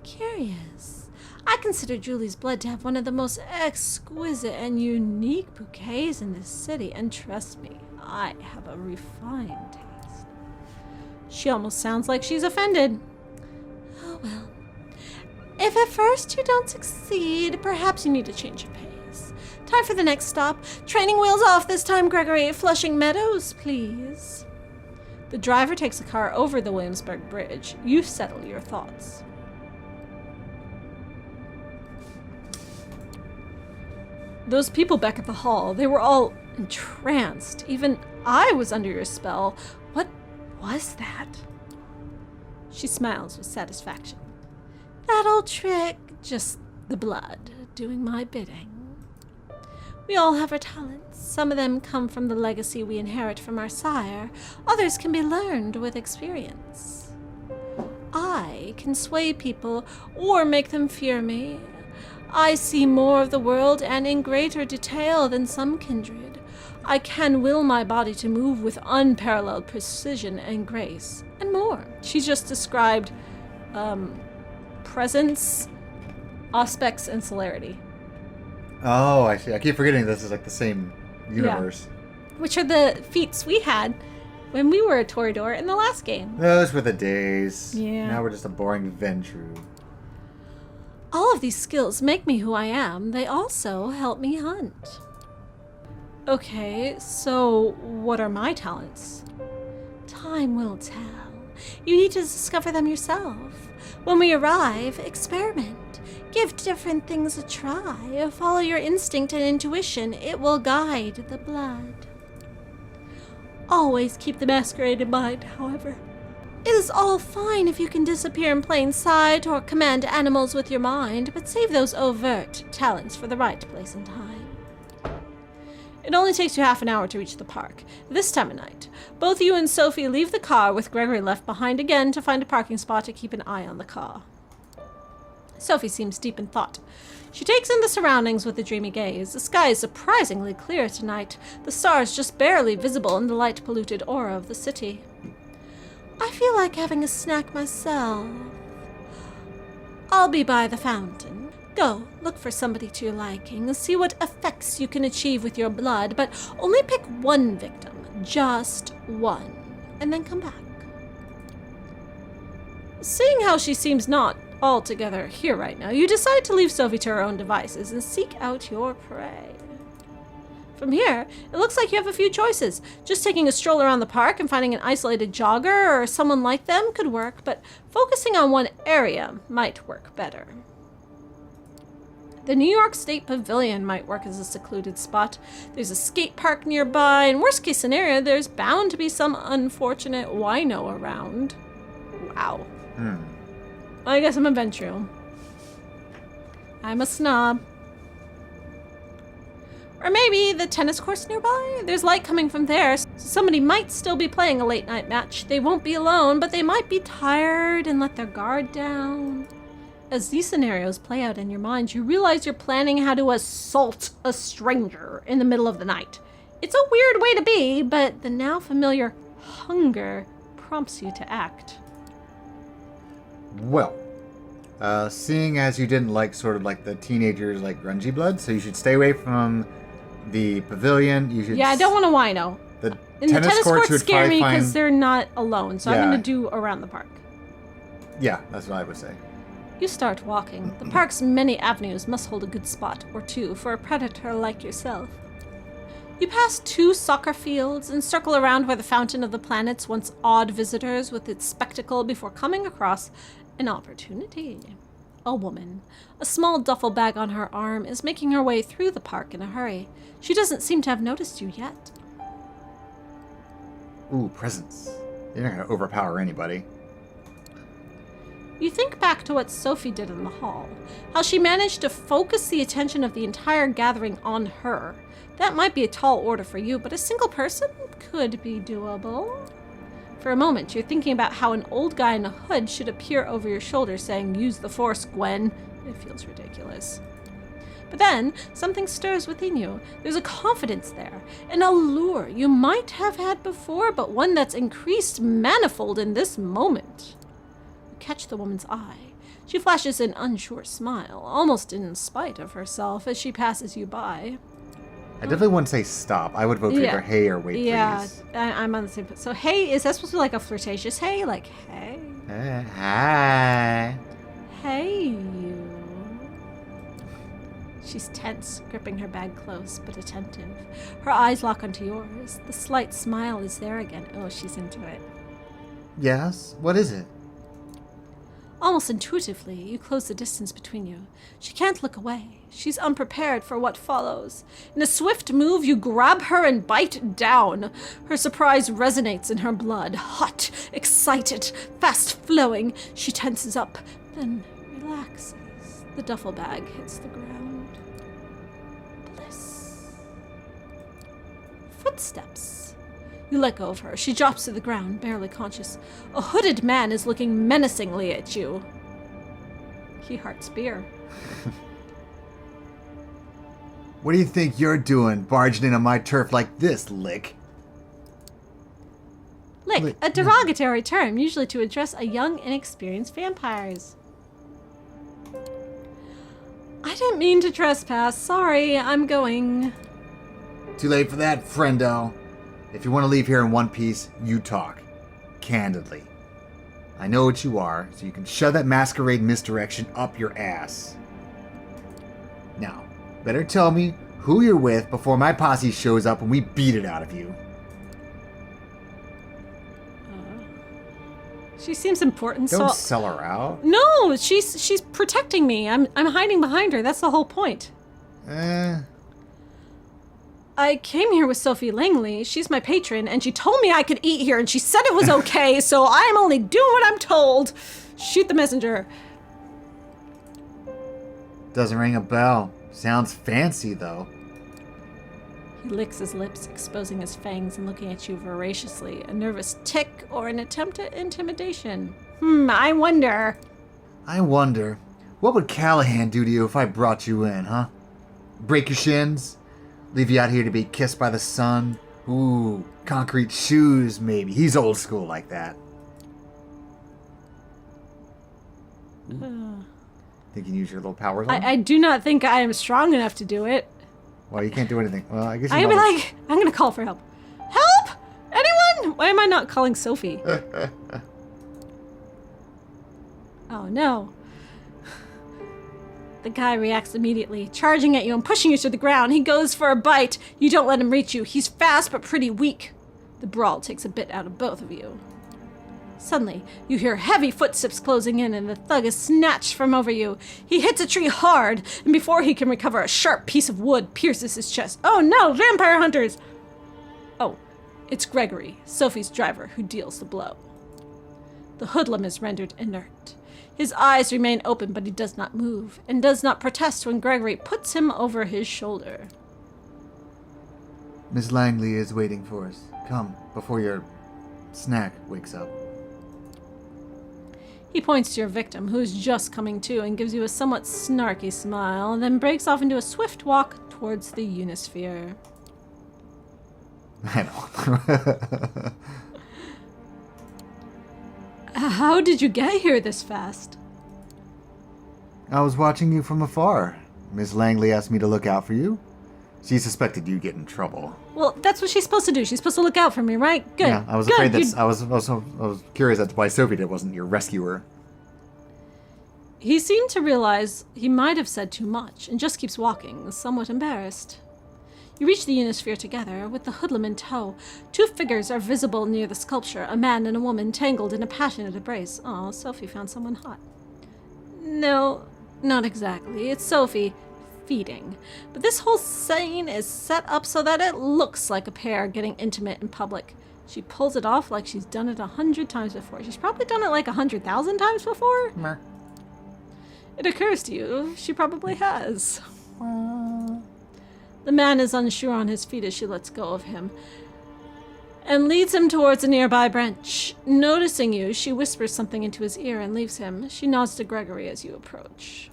Curious. I consider Julie's blood to have one of the most exquisite and unique bouquets in this city, and trust me, I have a refined taste. She almost sounds like she's offended. Oh well. If at first you don't succeed, perhaps you need to change your pace. Time for the next stop. Training wheels off this time, Gregory. Flushing Meadows, please. The driver takes the car over the Williamsburg Bridge. You settle your thoughts. Those people back at the hall, they were all entranced. Even I was under your spell. What was that? She smiles with satisfaction. That old trick, just the blood doing my bidding. We all have our talents. Some of them come from the legacy we inherit from our sire. Others can be learned with experience. I can sway people or make them fear me. I see more of the world and in greater detail than some kindred. I can will my body to move with unparalleled precision and grace, and more. She just described presence, aspects, and celerity. Oh, I see. I keep forgetting this is the same universe. Yeah. Which are the feats we had when we were a Toreador in the last game. Those were the days. Yeah. Now we're just a boring Ventru. All of these skills make me who I am. They also help me hunt. Okay, so what are my talents? Time will tell. You need to discover them yourself. When we arrive, experiment. Give different things a try. Follow your instinct and intuition. It will guide the blood. always keep the masquerade in mind, however. It is all fine if you can disappear in plain sight or command animals with your mind, but save those overt talents for the right place and time. It only takes you half an hour to reach the park, this time of night. Both you and Sophie leave the car, with Gregory left behind again to find a parking spot to keep an eye on the car. Sophie seems deep in thought. She takes in the surroundings with a dreamy gaze. The sky is surprisingly clear tonight, the stars just barely visible in the light-polluted aura of the city. I feel like having a snack myself. I'll be by the fountain. Go, look for somebody to your liking, see what effects you can achieve with your blood, but only pick one victim, just one, and then come back. Seeing how she seems not altogether here right now, you decide to leave Sophie to her own devices and seek out your prey. From here, it looks like you have a few choices. Just taking a stroll around the park and finding an isolated jogger or someone like them could work, but focusing on one area might work better. The New York State Pavilion might work as a secluded spot. There's a skate park nearby, and worst case scenario, there's bound to be some unfortunate wino around. Wow. I guess I'm a Ventru. I'm a snob. Or maybe the tennis course nearby? There's light coming from there, so somebody might still be playing a late night match. They won't be alone, but they might be tired and let their guard down. As these scenarios play out in your mind, you realize you're planning how to assault a stranger in the middle of the night. It's a weird way to be, but the now familiar hunger prompts you to act. Well, seeing as you didn't like sort of like the teenagers like grungy blood, so you should stay away from the pavilion. You should. Yeah, I don't want to wino. The tennis courts would scare me find... because they're not alone, so Yeah. I'm going to do around the park. Yeah, that's what I would say. You start walking. The park's many avenues must hold a good spot or two for a predator like yourself. You pass 2 soccer fields and circle around where the Fountain of the Planets once awed visitors with its spectacle before coming across an opportunity. A woman, a small duffel bag on her arm, is making her way through the park in a hurry. She doesn't seem to have noticed you yet. Ooh, presents. You're not going to overpower anybody. You think back to what Sophie did in the hall, how she managed to focus the attention of the entire gathering on her. That might be a tall order for you, but a single person could be doable. For a moment, you're thinking about how an old guy in a hood should appear over your shoulder saying, "Use the force, Gwen." It feels ridiculous. But then, something stirs within you. There's a confidence there, an allure you might have had before, but one that's increased manifold in this moment. Catch the woman's eye. She flashes an unsure smile, almost in spite of herself, as she passes you by. I definitely wouldn't say stop. I would vote for either hey or wait, please. I'm on the same. So hey, is that supposed to be like a flirtatious hey? Like hey? Hi. Hey, you. She's tense, gripping her bag close, but attentive. Her eyes lock onto yours. The slight smile is there again. Oh, she's into it. Yes? What is it? Almost intuitively, you close the distance between you. She can't look away. She's unprepared for what follows. In a swift move, you grab her and bite down. Her surprise resonates in her blood. Hot, excited, fast-flowing. She tenses up, then relaxes. The duffel bag hits the ground. Bliss. Footsteps. You let go of her. She drops to the ground, barely conscious. A hooded man is looking menacingly at you. He hearts beer. What do you think you're doing, barging in on my turf like this, Lick? Lick, a derogatory term, usually to address a young, inexperienced vampires. I didn't mean to trespass. Sorry, I'm going. Too late for that, friendo. If you want to leave here in one piece, you talk. Candidly. I know what you are, so you can shove that masquerade misdirection up your ass. Now, better tell me who you're with before my posse shows up and we beat it out of you. She seems important, Don't so... sell her out. No, she's protecting me. I'm hiding behind her. That's the whole point. I came here with Sophie Langley. She's my patron, and she told me I could eat here, and she said it was okay, so I'm only doing what I'm told. Shoot the messenger. Doesn't ring a bell. Sounds fancy, though. He licks his lips, exposing his fangs and looking at you voraciously. A nervous tick or an attempt at intimidation. I wonder. What would Callahan do to you if I brought you in, huh? Break your shins? Leave you out here to be kissed by the sun? Ooh, concrete shoes, maybe. He's old school like that. Think you can use your little powers on him? I do not think I am strong enough to do it. Well, you can't do anything. Well, I guess you I'm gonna be like, I'm gonna call for help. Help! Anyone? Why am I not calling Sophie? Oh no. The guy reacts immediately, charging at you and pushing you to the ground. He goes for a bite. You don't let him reach you. He's fast but pretty weak. The brawl takes a bit out of both of you. Suddenly, you hear heavy footsteps closing in, and the thug is snatched from over you. He hits a tree hard, and before he can recover, a sharp piece of wood pierces his chest. Oh no, vampire hunters! Oh, it's Gregory, Sophie's driver, who deals the blow. The hoodlum is rendered inert. His eyes remain open, but he does not move, and does not protest when Gregory puts him over his shoulder. Miss Langley is waiting for us. Come, before your snack wakes up. He points to your victim, who is just coming to, and gives you a somewhat snarky smile, and then breaks off into a swift walk towards the Unisphere. I know. How did you get here this fast? I was watching you from afar. Miss Langley asked me to look out for you. She suspected you'd get in trouble. Well, that's what she's supposed to do. She's supposed to look out for me, right? Good. Yeah, I was Good. afraid that I was curious as to why Sophie wasn't your rescuer. He seemed to realize he might have said too much and just keeps walking, somewhat embarrassed. You reach the Unisphere together, with the hoodlum in tow. Two figures are visible near the sculpture, a man and a woman tangled in a passionate embrace. Aw, Sophie found someone hot. No, not exactly. It's Sophie feeding. But this whole scene is set up so that it looks like a pair getting intimate in public. She pulls it off like she's done it 100 times before. She's probably done it like 100,000 times before. Meh. It occurs to you, she probably has. The man is unsure on his feet as she lets go of him and leads him towards a nearby bench. Noticing you, she whispers something into his ear and leaves him. She nods to Gregory as you approach.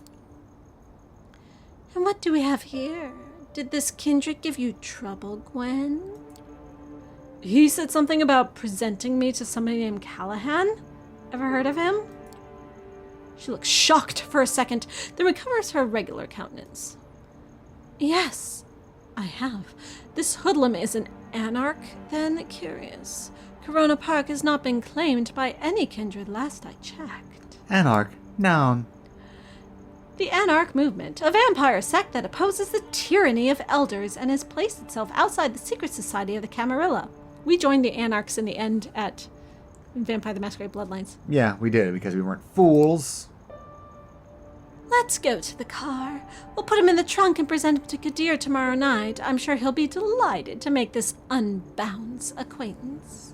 And what do we have here? Did this kindred give you trouble, Gwen? He said something about presenting me to somebody named Callahan. Ever heard of him? She looks shocked for a second, then recovers her regular countenance. Yes, I have. This hoodlum is an anarch, then? Curious. Corona Park has not been claimed by any kindred last I checked. Anarch. Noun. The Anarch movement, a vampire sect that opposes the tyranny of elders and has placed itself outside the secret society of the Camarilla. We joined the Anarchs in the end at Vampire the Masquerade Bloodlines. Yeah, we did, because we weren't fools. Let's go to the car. We'll put him in the trunk and present him to Kadir tomorrow night. I'm sure he'll be delighted to make this unbound's acquaintance.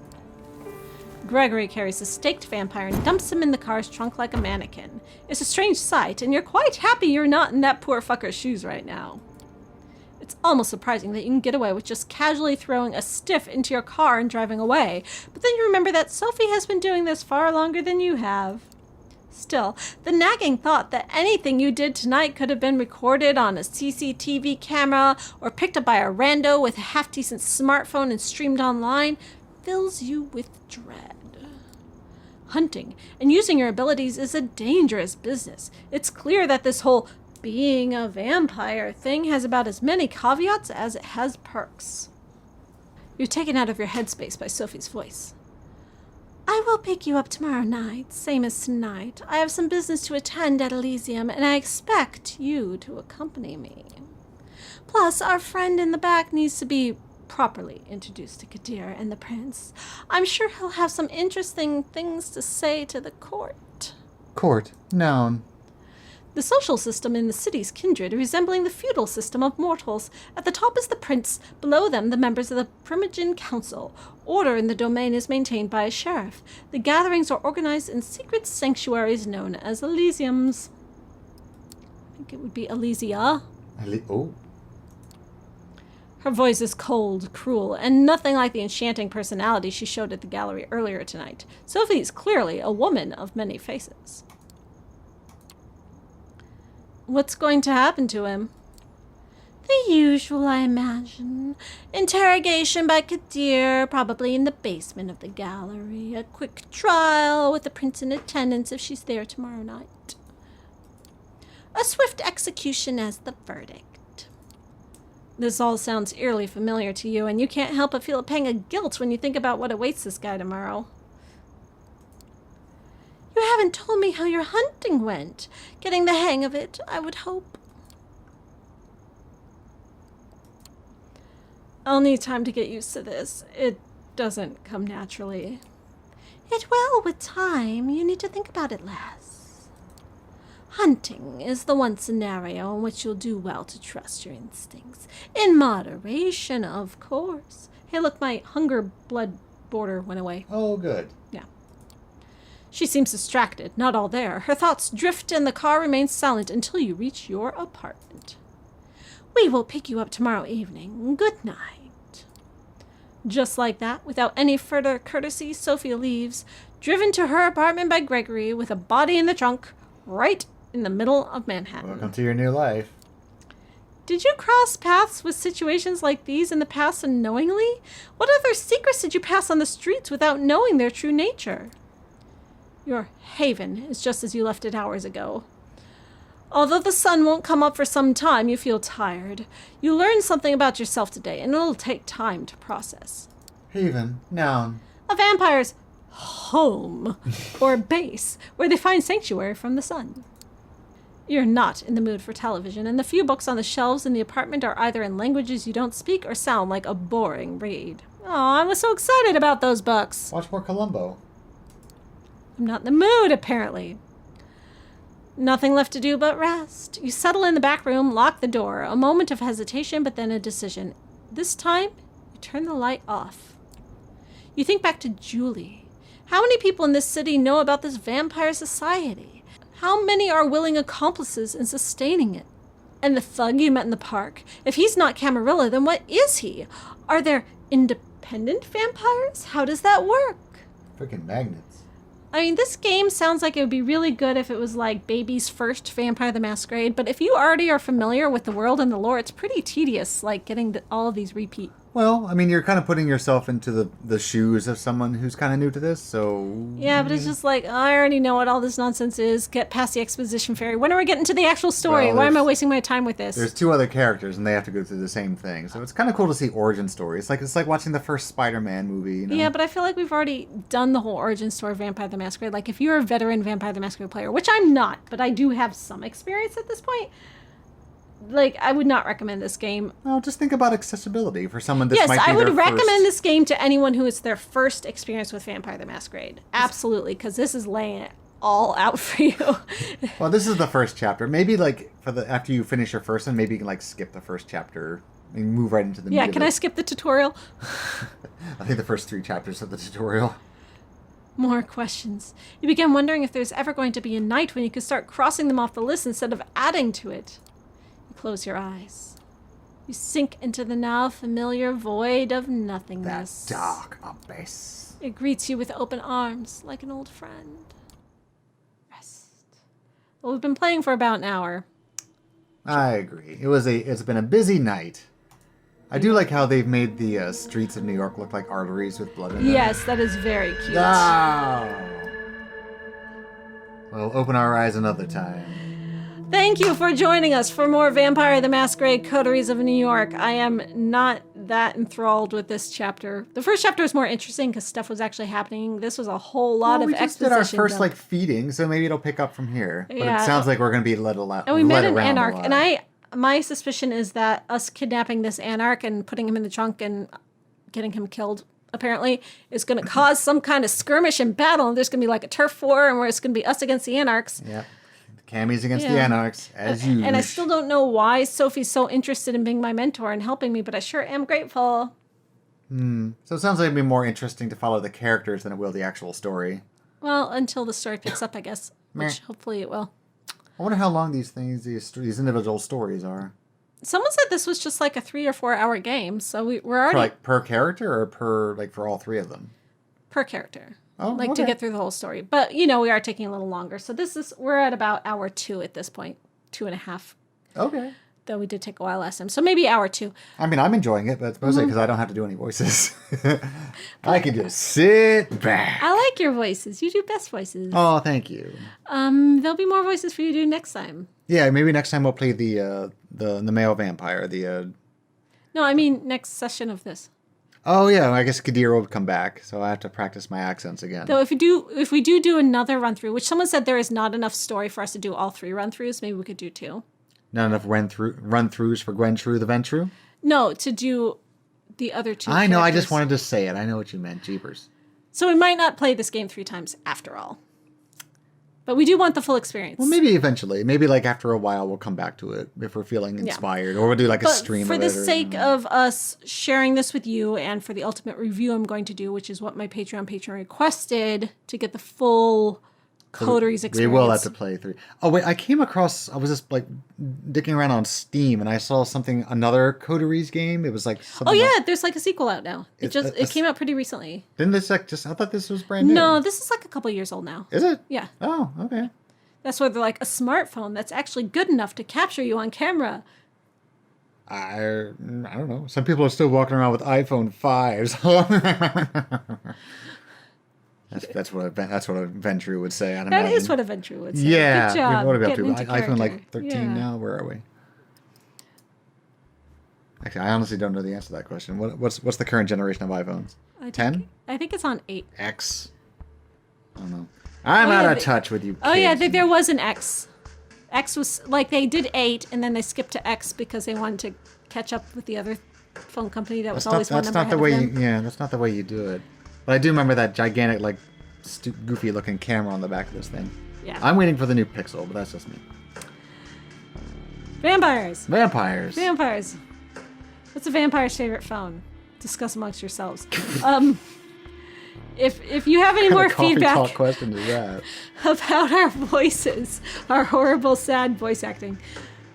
Gregory carries the staked vampire and dumps him in the car's trunk like a mannequin. It's a strange sight, and you're quite happy you're not in that poor fucker's shoes right now. It's almost surprising that you can get away with just casually throwing a stiff into your car and driving away, but then you remember that Sophie has been doing this far longer than you have. Still, the nagging thought that anything you did tonight could have been recorded on a CCTV camera or picked up by a rando with a half-decent smartphone and streamed online fills you with dread. Hunting and using your abilities is a dangerous business. It's clear that this whole being a vampire thing has about as many caveats as it has perks. You're taken out of your headspace by Sophie's voice. I will pick you up tomorrow night, same as tonight. I have some business to attend at Elysium, and I expect you to accompany me. Plus, our friend in the back needs to be properly introduced to Kadir and the prince. I'm sure he'll have some interesting things to say to the court. Court. Noun. The social system in the city's kindred, resembling the feudal system of mortals. At the top is the prince, below them the members of the Primogen Council. Order in the domain is maintained by a sheriff. The gatherings are organized in secret sanctuaries known as Elysiums. I think it would be Elysia. Oh. Her voice is cold, cruel, and nothing like the enchanting personality she showed at the gallery earlier tonight. Sophie is clearly a woman of many faces. What's going to happen to him? The usual, I imagine. Interrogation by Kadir, probably in the basement of the gallery. A quick trial with the prince in attendance if she's there tomorrow night. A swift execution as the verdict. This all sounds eerily familiar to you, and you can't help but feel a pang of guilt when you think about what awaits this guy tomorrow. You haven't told me how your hunting went. Getting the hang of it, I would hope. I'll need time to get used to this. It doesn't come naturally. It will with time. You need to think about it less. Hunting is the one scenario in which you'll do well to trust your instincts. In moderation, of course. Hey, look, my hunger blood border went away. Oh, good. Yeah. She seems distracted, not all there. Her thoughts drift and the car remains silent until you reach your apartment. We will pick you up tomorrow evening. Good night. Just like that, without any further courtesy, Sophie leaves, driven to her apartment by Gregory with a body in the trunk, right in the middle of Manhattan. Welcome to your new life. Did you cross paths with situations like these in the past unknowingly? What other secrets did you pass on the streets without knowing their true nature? Your haven is just as you left it hours ago. Although the sun won't come up for some time, you feel tired. You learned something about yourself today, and it'll take time to process. Haven, noun. A vampire's home, or base, where they find sanctuary from the sun. You're not in the mood for television, and the few books on the shelves in the apartment are either in languages you don't speak or sound like a boring read. Oh, I was so excited about those books. Watch more Columbo. I'm not in the mood, apparently. Nothing left to do but rest. You settle in the back room, lock the door. A moment of hesitation, but then a decision. This time, you turn the light off. You think back to Julie. How many people in this city know about this vampire society? How many are willing accomplices in sustaining it? And the thug you met in the park? If he's not Camarilla, then what is he? Are there independent vampires? How does that work? Freaking magnets. I mean, this game sounds like it would be really good if it was like Baby's first Vampire the Masquerade, but if you already are familiar with the world and the lore, it's pretty tedious, like getting all of these repeat. Well, I mean, you're kind of putting yourself into the shoes of someone who's kind of new to this, so... Yeah, but it's just like, I already know what all this nonsense is. Get past the exposition fairy. When are we getting to the actual story? Well, why am I wasting my time with this? There's two other characters, and they have to go through the same thing. So it's kind of cool to see origin stories. It's like watching the first Spider-Man movie, you know? Yeah, but I feel like we've already done the whole origin story of Vampire the Masquerade. Like, if you're a veteran Vampire the Masquerade player, which I'm not, but I do have some experience at this point, like, I would not recommend this game. Well, just think about accessibility for someone that yes, might be I would their recommend first... this game to anyone who is their first experience with Vampire the Masquerade. Absolutely, because this is laying it all out for you. Well, this is the first chapter. Maybe, like, after you finish your first one, maybe you can, like, skip the first chapter and move right into the Yeah, meat can of I it. skip the tutorial? I think the first 3 chapters of the tutorial. More questions. You begin wondering if there's ever going to be a night when you could start crossing them off the list instead of adding to it. Close your eyes. You sink into the now familiar void of nothingness. That dark abyss. It greets you with open arms, like an old friend. Rest. Well, we've been playing for about an hour. I agree. It's been a busy night. I do like how they've made the streets of New York look like arteries with blood in them. Yes, that is very cute. Oh. We'll open our eyes another time. Thank you for joining us for more Vampire the Masquerade Coteries of New York. I am not that enthralled with this chapter. The first chapter was more interesting because stuff was actually happening. This was a whole lot of we just exposition. did our first done. feeding, so maybe it'll pick up from here. But Yeah. it sounds like we're going to be led around. And we met an anarch, and my suspicion is that us kidnapping this anarch and putting him in the trunk and getting him killed, apparently, is going to cause some kind of skirmish and battle, and there's going to be like a turf war, and where it's going to be us against the anarchs. Yeah. Cammy's against the Yeah. Anarchs, as usual. And I still don't know why Sophie's so interested in being my mentor and helping me, but I sure am grateful. So it sounds like it'd be more interesting to follow the characters than it will the actual story. Well, until the story picks up, I guess, Meh. which hopefully it will. I wonder how long these individual stories are. Someone said this was just like a 3 or 4 hour game, so we're already Per character or for all three of them? per character. Oh, To okay. get through the whole story. But, we are taking a little longer. So we're at about hour 2 at this point. 2.5. Okay. Though we did take a while last time. So maybe hour 2. I mean, I'm enjoying it, but it's mostly because I don't have to do any voices. I can just sit back. I like your voices. You do best voices. Oh, thank you. There'll be more voices for you to do next time. Yeah, maybe next time we'll play the male vampire. No, I mean next session of this. Oh yeah, I guess Kadir will come back, so I have to practice my accents again. Though if we do another run through, which someone said there is not enough story for us to do all 3 run throughs, maybe we could do 2. Not enough run throughs for Gwen True the Ventru? No, to do the other 2. I know, I just characters. wanted to say it. I know what you meant, jeepers. So we might not play this game 3 times after all. But we do want the full experience. Well, maybe eventually. Maybe like after a while we'll come back to it if we're feeling inspired. Or we'll do like a But stream for of the it. sake of us sharing this with you and for the ultimate review I'm going to do, which is what my Patreon patron requested to get the full Coteries experience. We will have to play 3. Oh, wait, I was just like dicking around on Steam and I saw another Coteries game. It was like something. Oh yeah, like, there's like a sequel out now. It came out pretty recently. didn't this I thought this was brand new. No, this is like a couple years old now. Is it? Yeah. Oh, okay. That's where they're like a smartphone that's actually good enough to capture you on camera. I don't know. Some people are still walking around with iPhone 5s. That's what a Ventru would say. That is what a Ventru would say. Yeah. Good job. What are we up to? Getting into iPhone like character. 13 Yeah. now. Where are we? Actually, I honestly don't know the answer to that question. What's the current generation of iPhones? 10? I think it's on 8. X? I don't know. I'm out of touch with you kids. Oh yeah, there was an X. X was like they did 8 and then they skipped to X because they wanted to catch up with the other phone company that was always one number ahead of them. That's not the way you do it. But I do remember that gigantic, like, goofy looking camera on the back of this thing. Yeah. I'm waiting for the new Pixel, but that's just me. Vampires. Vampires. What's a vampire's favorite phone? Discuss amongst yourselves. If you have any more What kind of feedback coffee talk question is that? about our voices, our horrible, sad voice acting,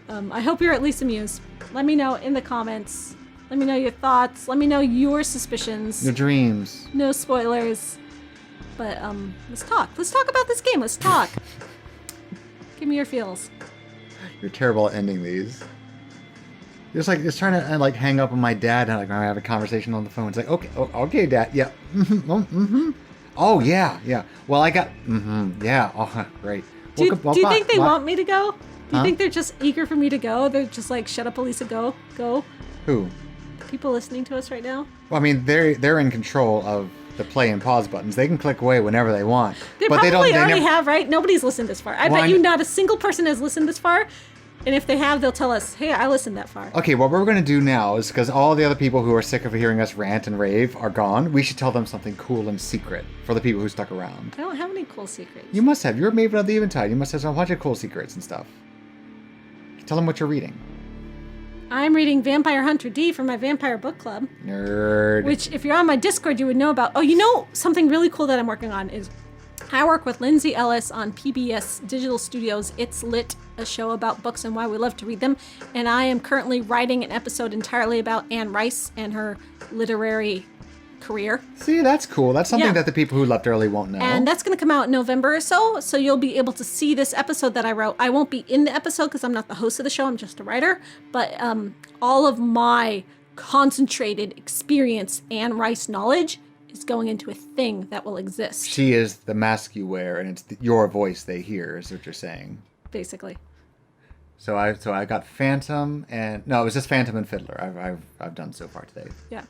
I hope you're at least amused. Let me know in the comments. Let me know your thoughts. Let me know your suspicions. Your dreams. No spoilers. But let's talk. Let's talk about this game. Let's talk. Give me your feels. You're terrible at ending these. It's like it's trying to like hang up on my dad and like I have a conversation on the phone. It's like okay, Dad. Yeah. Oh yeah. Well, I got. Yeah. Oh, great. Do you think they want me to go? Do you think they're just eager for me to go? They're just like, shut up, Elisa, go. Who? People listening to us right now? Well, I mean, they're in control of the play and pause buttons. They can click away whenever they want. They but probably they already never have, right? Nobody's listened this far. I bet you not a single person has listened this far. And if they have, they'll tell us, hey, I listened that far. Okay, what we're going to do now is because all the other people who are sick of hearing us rant and rave are gone, we should tell them something cool and secret for the people who stuck around. I don't have any cool secrets. You must have. You're a Maven of the Eventide. You must have a bunch of cool secrets and stuff. Tell them what you're reading. I'm reading Vampire Hunter D from my Vampire Book Club. Nerd. Which, if you're on my Discord, you would know about. Oh, you know something really cool that I'm working on is I work with Lindsay Ellis on PBS Digital Studios' It's Lit, a show about books and why we love to read them. And I am currently writing an episode entirely about Anne Rice and her literary career. See, that's cool. That's something Yeah. that the people who left early won't know. And that's going to come out in November or so you'll be able to see this episode that I wrote. I won't be in the episode because I'm not the host of the show. I'm just a writer. But all of my concentrated experience and Rice knowledge is going into a thing that will exist, She is the mask you wear, and it's your voice they hear, is what you're saying. basically. So I got Phantom and no, it was just Phantom and Fiddler. I've done so far today. Yeah.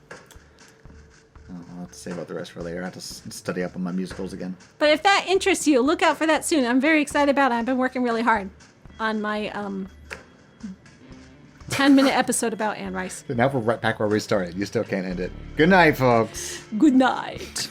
I'll have to say about the rest for later. I have to study up on my musicals again. But if that interests you, look out for that soon. I'm very excited about it. I've been working really hard on my 10-minute episode about Anne Rice. So now we're right back where we started. You still can't end it. Good night, folks. Good night.